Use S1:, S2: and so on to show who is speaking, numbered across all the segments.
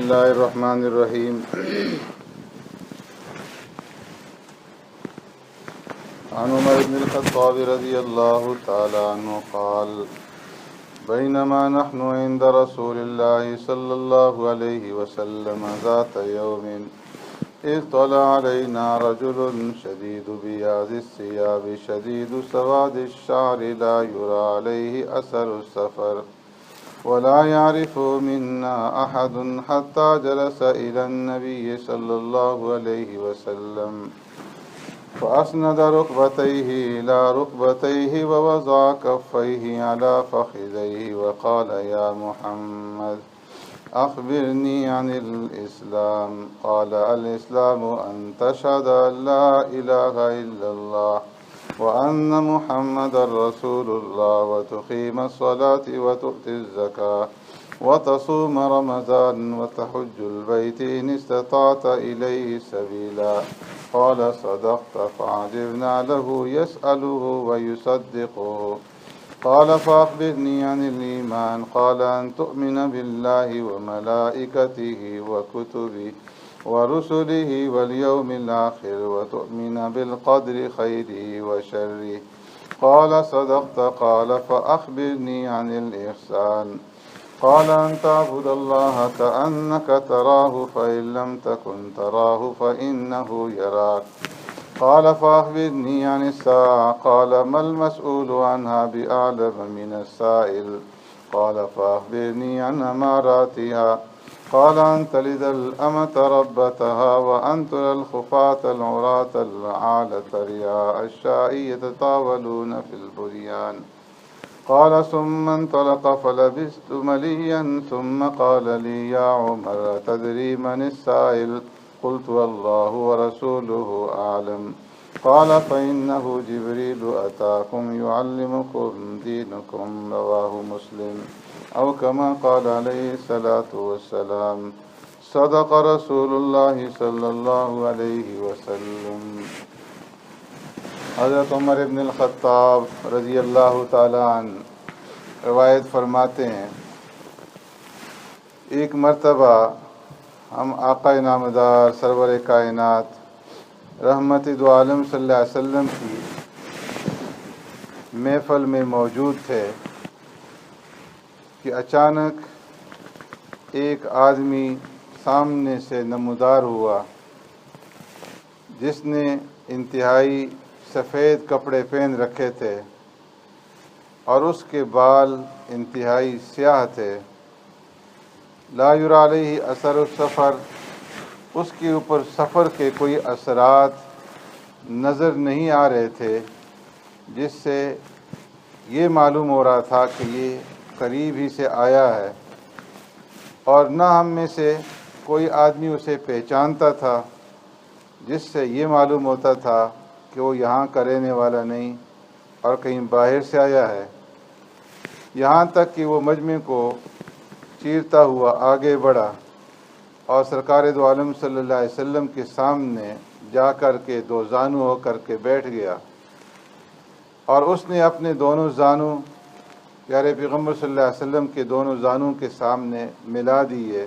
S1: الله الرحمن الرحيم. عن عمر بن الخطاب رضي الله تعالى عنه قال: بينما نحن عند رسول الله صلى الله عليه وسلم ذات يوم إذ طلع علينا رجل شديد بياض الثياب شديد سواد الشعر لا يرى عليه أثر السفر ولا يعرف منا أحد حتى جلس إلى النبي صلى الله عليه وسلم فأسند ركبتيه إلى ركبتيه ووضع كفيه على فخذيه وقال: يا محمد أخبرني عن الإسلام. قال: الإسلام أن تشهد أن لا إله إلا الله وأن محمد رسول الله وتقيم الصلاة وتؤتي الزكاة وتصوم رمضان وتحج البيت إن استطعت إليه سبيلا. قال: صدقت. فعجبنا له يسأله ويصدقه. قال: فأخبرني عن الإيمان. قال: أن تؤمن بالله وملائكته وكتبه ورسله واليوم الآخر وتؤمن بالقدر خيره وشره. قال: صدقت. قال: فأخبرني عن الإحسان. قال: أن تعبد الله كأنك تراه فإن لم تكن تراه فإنه يراك. قال: فأخبرني عن الساعة. قال: ما المسؤول عنها بأعلم من السائل. قال: فأخبرني عن أماراتها. قال: أن تلد الأمة ربتها وأن ترى الخفاة العراة العالة رياء الشاء يتطاولون في البنيان. قال: ثم انطلق فلبثت مليا ثم قال لي: يا عمر تدري من السائل؟ قلت: الله ورسوله أعلم. قال: فإنه جبريل أتاكم يعلمكم دينكم. رواه مسلم. أو كما قال عليه الصلاة والسلام. صدق رسول الله صلی اللہ علیہ وسلم. حضرت عمر بن الخطاب رضی اللہ تعالی عنہ روایت فرماتے ہیں، ایک مرتبہ ہم آقا نامدار سرور کائنات رحمت دو عالم صلی اللہ علیہ وسلم کی محفل میں موجود تھے کہ اچانک ایک آدمی سامنے سے نمودار ہوا جس نے انتہائی سفید کپڑے پہن رکھے تھے اور اس کے بال انتہائی سیاہ تھے. لا یری علیہ اثر السفر، اس کے اوپر سفر کے کوئی اثرات نظر نہیں آ رہے تھے، جس سے یہ معلوم ہو رہا تھا کہ یہ قریب ہی سے آیا ہے، اور نہ ہم میں سے کوئی آدمی اسے پہچانتا تھا، جس سے یہ معلوم ہوتا تھا کہ وہ یہاں کا رہنے والا نہیں اور کہیں باہر سے آیا ہے. یہاں تک کہ وہ مجمع کو چیرتا ہوا آگے بڑھا اور سرکار دو عالم صلی اللہ علیہ وسلم کے سامنے جا کر کے دو زانو ہو کر کے بیٹھ گیا، اور اس نے اپنے دونوں زانو پیارے پیغمبر صلی اللہ علیہ وسلم کے دونوں زانوں کے سامنے ملا دیے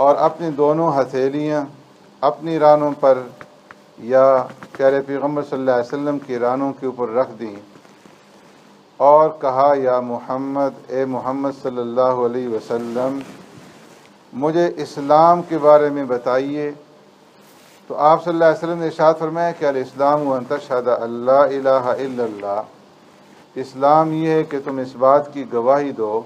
S1: اور اپنی دونوں ہتھیلیاں اپنی رانوں پر یا پیارے پیغمبر صلی اللہ علیہ وسلم کی رانوں کے اوپر رکھ دیں اور کہا: یا محمد، اے محمد صلی اللہ علیہ وسلم، مجھے اسلام کے بارے میں بتائیے. تو آپ صلی اللہ علیہ وسلم نے ارشاد فرمایا کہ الاسلام ان تشہد ان لا الہ الا اللہ، اسلام یہ ہے کہ تم اس بات کی گواہی دو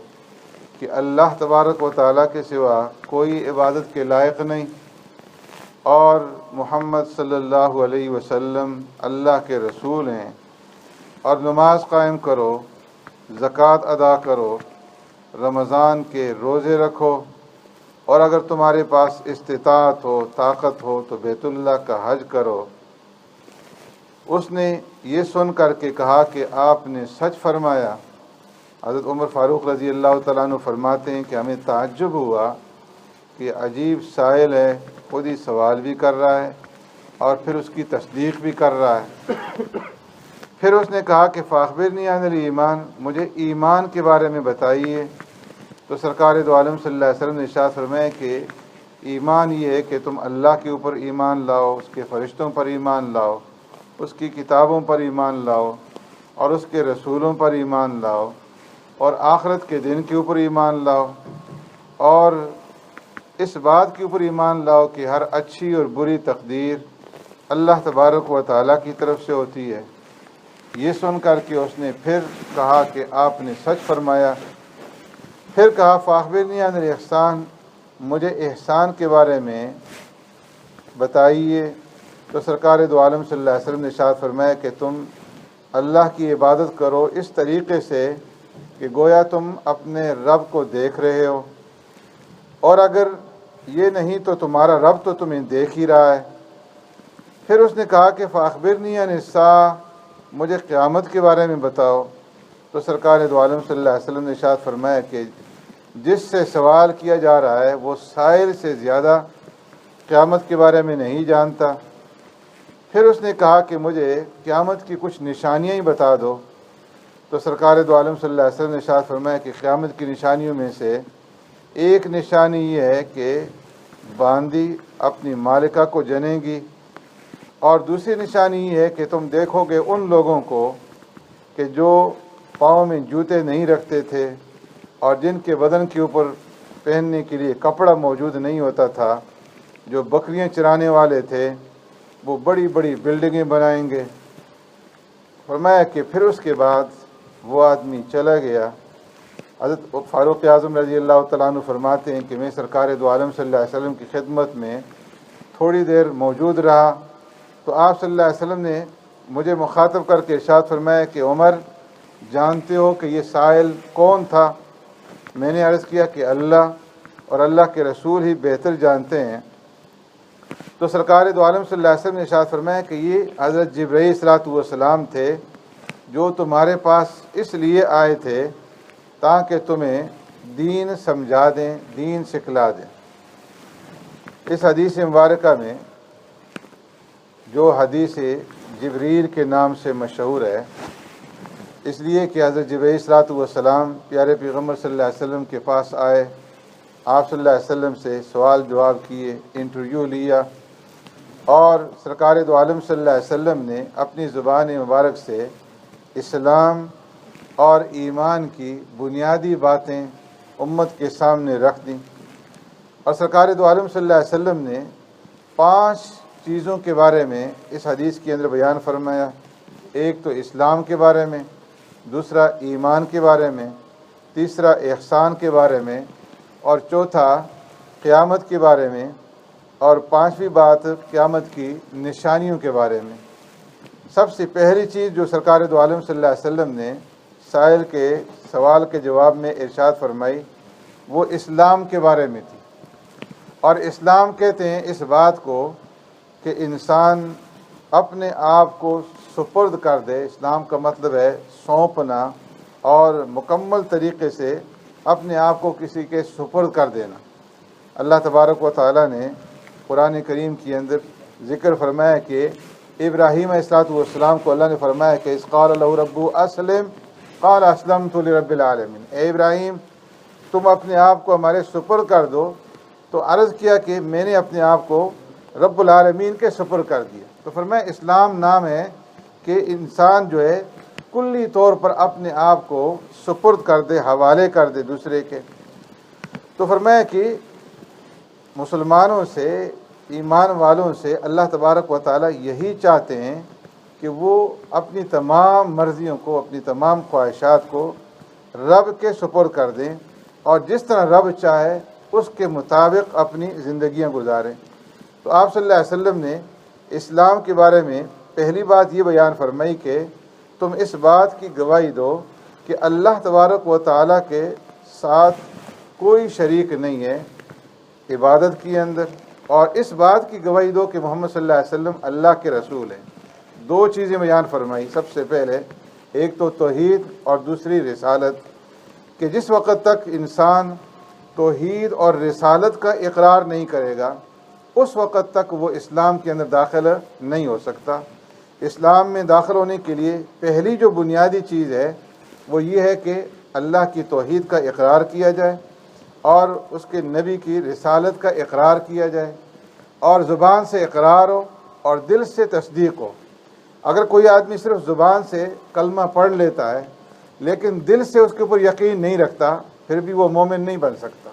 S1: کہ اللہ تبارک و تعالیٰ کے سوا کوئی عبادت کے لائق نہیں، اور محمد صلی اللہ علیہ وسلم اللہ کے رسول ہیں، اور نماز قائم کرو، زکوٰۃ ادا کرو، رمضان کے روزے رکھو، اور اگر تمہارے پاس استطاعت ہو، طاقت ہو تو بیت اللہ کا حج کرو. اس نے یہ سن کر کے کہا کہ آپ نے سچ فرمایا. حضرت عمر فاروق رضی اللہ تعالیٰ عنہ فرماتے ہیں کہ ہمیں تعجب ہوا کہ عجیب سائل ہے، خود ہی سوال بھی کر رہا ہے اور پھر اس کی تصدیق بھی کر رہا ہے. پھر اس نے کہا کہ فاخبرنی عن الایمان، مجھے ایمان کے بارے میں بتائیے. تو سرکار دو عالم صلی اللہ علیہ وسلم نے ارشاد فرمایا کہ ایمان یہ ہے کہ تم اللہ کے اوپر ایمان لاؤ، اس کے فرشتوں پر ایمان لاؤ، اس کی کتابوں پر ایمان لاؤ اور اس کے رسولوں پر ایمان لاؤ اور آخرت کے دن کے اوپر ایمان لاؤ اور اس بات کے اوپر ایمان لاؤ کہ ہر اچھی اور بری تقدیر اللہ تبارک و تعالیٰ کی طرف سے ہوتی ہے۔ یہ سن کر کے اس نے پھر کہا کہ آپ نے سچ فرمایا۔ پھر کہا فاخبرنی عن الاحسان، مجھے احسان کے بارے میں بتائیے۔ تو سرکار دو عالم صلی اللہ علیہ وسلم نے ارشاد فرمایا کہ تم اللہ کی عبادت کرو اس طریقے سے کہ گویا تم اپنے رب کو دیکھ رہے ہو، اور اگر یہ نہیں تو تمہارا رب تو تمہیں دیکھ ہی رہا ہے۔ پھر اس نے کہا کہ فاخبرنی عن الساعہ، مجھے قیامت کے بارے میں بتاؤ۔ تو سرکار دو عالم صلی اللہ علیہ وسلم نے ارشاد فرمایا کہ جس سے سوال کیا جا رہا ہے وہ سائل سے زیادہ قیامت کے بارے میں نہیں جانتا۔ پھر اس نے کہا کہ مجھے قیامت کی کچھ نشانیاں ہی بتا دو۔ تو سرکار دو عالم صلی اللہ علیہ وسلم نے ارشاد فرمایا کہ قیامت کی نشانیوں میں سے ایک نشانی یہ ہے کہ باندی اپنی مالکہ کو جنے گی، اور دوسری نشانی یہ ہے کہ تم دیکھو گے ان لوگوں کو کہ جو پاؤں میں جوتے نہیں رکھتے تھے اور جن کے بدن کے اوپر پہننے کے لیے کپڑا موجود نہیں ہوتا تھا، جو بکریاں چرانے والے تھے، وہ بڑی بڑی بلڈنگیں بنائیں گے۔ فرمایا کہ پھر اس کے بعد وہ آدمی چلا گیا۔ حضرت فاروق اعظم رضی اللہ تعالیٰ عنہ فرماتے ہیں کہ میں سرکار دو عالم صلی اللہ علیہ وسلم کی خدمت میں تھوڑی دیر موجود رہا، تو آپ صلی اللہ علیہ وسلم نے مجھے مخاطب کر کے ارشاد فرمایا کہ عمر، جانتے ہو کہ یہ سائل کون تھا؟ میں نے عرض کیا کہ اللہ اور اللہ کے رسول ہی بہتر جانتے ہیں۔ تو سرکار دو عالم صلی اللہ علیہ وسلم نے ارشاد فرمایا کہ یہ حضرت جبرائیل صلوٰۃ والسلام تھے جو تمہارے پاس اس لیے آئے تھے تاکہ تمہیں دین سمجھا دیں، دین سکھلا دیں۔ اس حدیث مبارکہ میں جو حدیث جبریل کے نام سے مشہور ہے، اس لیے کہ حضرت جبرائیل صلوٰۃ والسلام پیارے پیغمبر صلی اللہ علیہ وسلم کے پاس آئے، آپ صلی اللہ علیہ وسلم سے سوال جواب کیے، انٹرویو لیا، اور سرکار دو عالم صلی اللہ علیہ وسلم نے اپنی زبان مبارک سے اسلام اور ایمان کی بنیادی باتیں امت کے سامنے رکھ دیں، اور سرکار دو عالم صلی اللہ علیہ وسلم نے 5 چیزوں کے بارے میں اس حدیث کے اندر بیان فرمایا۔ ایک تو اسلام کے بارے میں، دوسرا ایمان کے بارے میں، تیسرا احسان کے بارے میں، اور چوتھا قیامت کے بارے میں، اور 5ویں بات قیامت کی نشانیوں کے بارے میں۔ سب سے پہلی چیز جو سرکار دو عالم صلی اللہ علیہ وسلم نے سائل کے سوال کے جواب میں ارشاد فرمائی وہ اسلام کے بارے میں تھی، اور اسلام کہتے ہیں اس بات کو کہ انسان اپنے آپ کو سپرد کر دے۔ اسلام کا مطلب ہے سونپنا اور مکمل طریقے سے اپنے آپ کو کسی کے سپرد کر دینا۔ اللہ تبارک و تعالیٰ نے قرآن کریم کے اندر ذکر فرمایا کہ ابراہیم علیہ السلام کو اللہ نے فرمایا کہ اذ قال لہ ربہ اسلم قال اسلمت لرب العالمین، اے ابراہیم تم اپنے آپ کو ہمارے سپرد کر دو۔ تو عرض کیا کہ میں نے اپنے آپ کو رب العالمین کے سپرد کر دیا۔ تو فرمایا اسلام نام ہے کہ انسان جو ہے کلی طور پر اپنے آپ کو سپرد کر دے، حوالے کر دے دوسرے کے۔ تو فرمایا کہ مسلمانوں سے، ایمان والوں سے اللہ تبارک و تعالیٰ یہی چاہتے ہیں کہ وہ اپنی تمام مرضیوں کو، اپنی تمام خواہشات کو رب کے سپرد کر دیں، اور جس طرح رب چاہے اس کے مطابق اپنی زندگیاں گزاریں۔ تو آپ صلی اللہ علیہ وسلم نے اسلام کے بارے میں پہلی بات یہ بیان فرمائی کہ تم اس بات کی گواہی دو کہ اللہ تبارک و تعالیٰ کے ساتھ کوئی شریک نہیں ہے عبادت کے اندر، اور اس بات کی گواہی دو کہ محمد صلی اللہ علیہ وسلم اللہ کے رسول ہیں۔ 2 چیزیں بیان فرمائی، سب سے پہلے ایک تو توحید اور دوسری رسالت، کہ جس وقت تک انسان توحید اور رسالت کا اقرار نہیں کرے گا اس وقت تک وہ اسلام کے اندر داخل نہیں ہو سکتا۔ اسلام میں داخل ہونے کے لیے پہلی جو بنیادی چیز ہے وہ یہ ہے کہ اللہ کی توحید کا اقرار کیا جائے، اور اس کے نبی کی رسالت کا اقرار کیا جائے، اور زبان سے اقرار ہو اور دل سے تصدیق ہو۔ اگر کوئی آدمی صرف زبان سے کلمہ پڑھ لیتا ہے لیکن دل سے اس کے اوپر یقین نہیں رکھتا، پھر بھی وہ مومن نہیں بن سکتا۔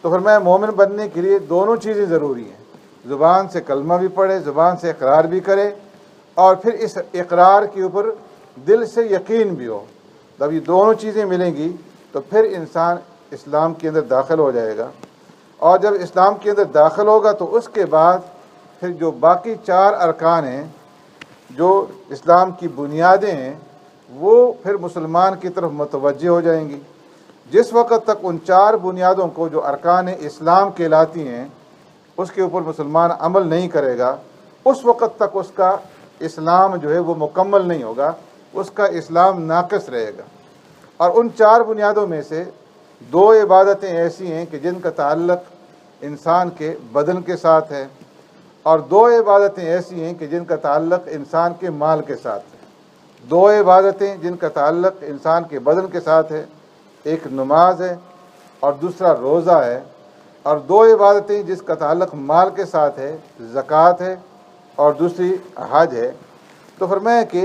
S1: تو فرمایا مومن بننے کے لیے دونوں چیزیں ضروری ہیں، زبان سے کلمہ بھی پڑھے، زبان سے اقرار بھی کرے، اور پھر اس اقرار کے اوپر دل سے یقین بھی ہو۔ جب یہ دونوں چیزیں ملیں گی تو پھر انسان اسلام کے اندر داخل ہو جائے گا، اور جب اسلام کے اندر داخل ہوگا تو اس کے بعد پھر جو باقی 4 ارکان ہیں، جو اسلام کی بنیادیں ہیں، وہ پھر مسلمان کی طرف متوجہ ہو جائیں گی۔ جس وقت تک ان 4 بنیادوں کو جو ارکان اسلام کہلاتی ہیں اس کے اوپر مسلمان عمل نہیں کرے گا، اس وقت تک اس کا اسلام جو ہے وہ مکمل نہیں ہوگا، اس کا اسلام ناقص رہے گا۔ اور ان 4 بنیادوں میں سے 2 عبادتیں ایسی ہیں کہ جن کا تعلق انسان کے بدن کے ساتھ ہے، اور 2 عبادتیں ایسی ہیں کہ جن کا تعلق انسان کے مال کے ساتھ ہے۔ 2 عبادتیں جن کا تعلق انسان کے بدن کے ساتھ ہے، ایک نماز ہے اور دوسرا روزہ ہے، اور 2 عبادتیں جس کا تعلق مال کے ساتھ ہے، زکوٰۃ ہے اور دوسری حج ہے۔ تو فرمایا کہ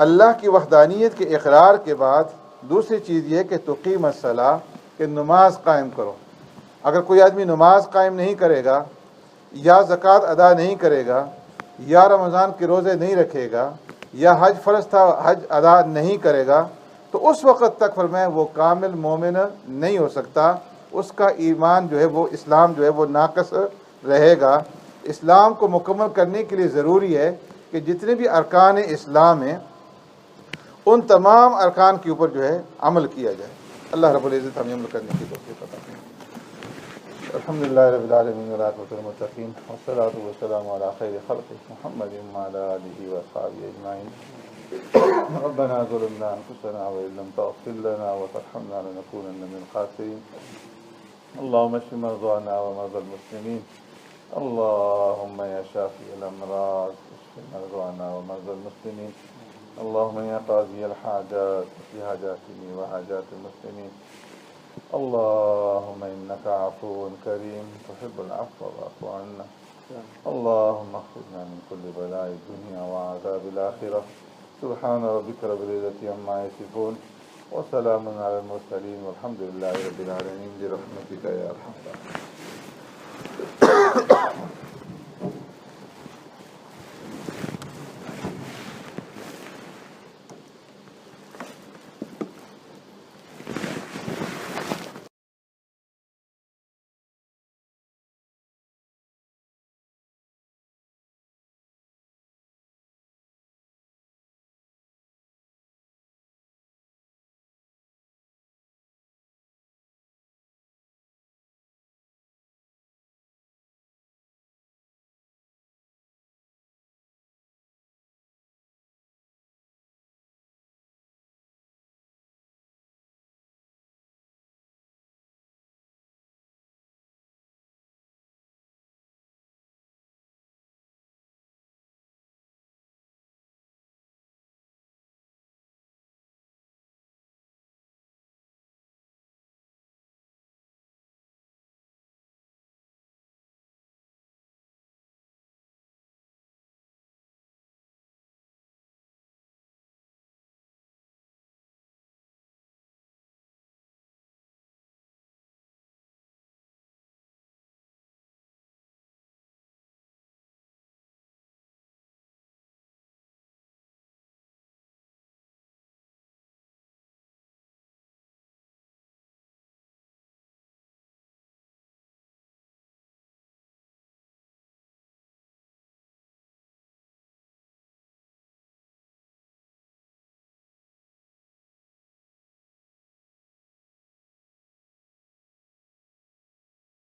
S1: اللہ کی وحدانیت کے اقرار کے بعد دوسری چیز یہ ہے کہ تقیم الصلاۃ، کہ نماز قائم کرو۔ اگر کوئی آدمی نماز قائم نہیں کرے گا، یا زکوٰۃ ادا نہیں کرے گا، یا رمضان کے روزے نہیں رکھے گا، یا حج فرض تھا حج ادا نہیں کرے گا، تو اس وقت تک فرمایا وہ کامل مومن نہیں ہو سکتا، اس کا ایمان جو ہے وہ اسلام جو ہے وہ ناقص رہے گا۔ اسلام کو مکمل کرنے کے لیے ضروری ہے کہ جتنے بھی ارکان اسلام ہیں ان تمام ارکان کے اوپر جو ہے عمل کیا جائے۔ اللہ رب العزت ہمیں عمل کرنے کی توفیق عطا فرمائے۔ الحمدللہ رب العالمین والعاقبۃ للمتقین والصلاۃ والسلام علی خیر خلقہ محمد وعلی آلہ وصحبہ اجمعین۔ ربنا ظلمنا انفسنا وان لم تغفر لنا وترحمنا لنكونن من الخاسرین۔ اللهم اشف مرضانا ومرضى المسلمين، اللهم يا شافي الامراض اشف مرضانا ومرضى المسلمين، اللهم يا قاضي الحاجات في حاجاتنا وحاجات المسلمين، اللهم إنك عفو كريم تحب العفو فاعف عنا، اللهم احفظنا من كل بلاء الدنيا وعذاب الآخرة، سبحان ربك رب العزة عما يصفون وسلام على المرسلين والحمد لله رب العالمين برحمتك يا أرحم الراحمين۔